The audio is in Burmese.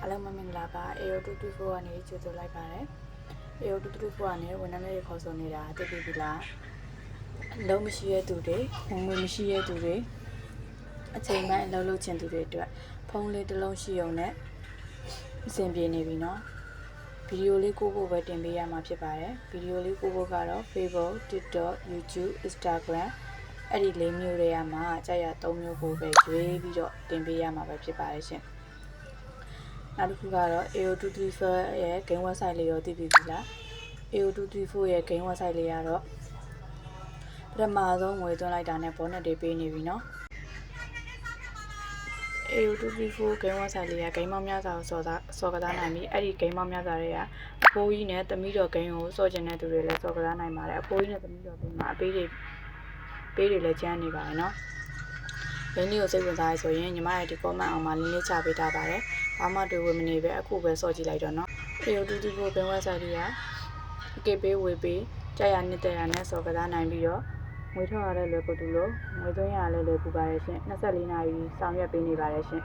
အားလုံးမင်္ဂလာပါ AO224 ကနေကြိုဆိုလိုက်ပါတယ် AO224 ကနေဝန်ထမ်းတွေခေါ်ဆိုနေတာသိပြီလားလုံးမရှိတဲ့သူတွေဝင်ငွေမရှိတဲ့သူတွေအချိန်ပိုင်းအလုပ်လုပ်ချင်သူတွေအတွက်ဖုန်းလေးတစ်လုံးရှိုံနဲ့အဆင်ပြေနေပြီနော်ဗီဒီယိုလေးကိုဖို့ပဲတင်ပေးရမှာဖြစ်ပါတယ်ဗီဒီယိုလေးကိုဖို့ကတော့ Facebook TikTok YouTube Instagram အဲ့ဒီ၄မျိုးတွေကမှကြာရ၃မျိုးကိုပဲရွေးပြီးတော့တင်ပေးရမှာပဲဖြစ်ပါတယ်ရှင်နောက်တစ်ခုကတော့ AO234 ရဲ့ game website လေးရောသိပြီလား AO234 ရဲ့ game website လေးကတော့ပထမဆုံးငွေသွင်းလိုက်တာနဲ့ bonus တွေပေးနေပြီနော် AO234 game website လေးက game ပေါင်းများစွာကိုစော်ကစားနိုင်ပြီအဲ့ဒီ game ပေါင်းများစွာတွေကအဖိုးကြီးနဲ့သမီးတော် game ကိုစော်ကျင်တဲ့သူတွေလည်းစော်ကစားနိုင်ပါတယ်အဖိုးကြီးနဲ့သမီးတော် game မှာအပေးတွေလည်းကျန်းနေပါတယ်နော်လင်းလေးကိုစိတ်ဝင်စားရဆိုရင်ညီမရဲ့ဒီ comment အောင်မှာလင်းလေးချပေးထားပါတယ်ဘာမှတွေဝင်မနေပဲအခုပဲစော့ကြည့်လိုက်တော့နော် AO224 game website လေးကအကေပေးဝေပေးကြာရနှစ်သက်ရနဲ့စော်ကစားနိုင်ပြီးတော့ငွေထွက်ရတဲ့လွယ်ကူတူလို့ငွေသွင်းရလည်းလွယ်ကူပါတယ်ရှင်24နာရီဆောင်ရွက်ပေးနေပါတယ်ရှင်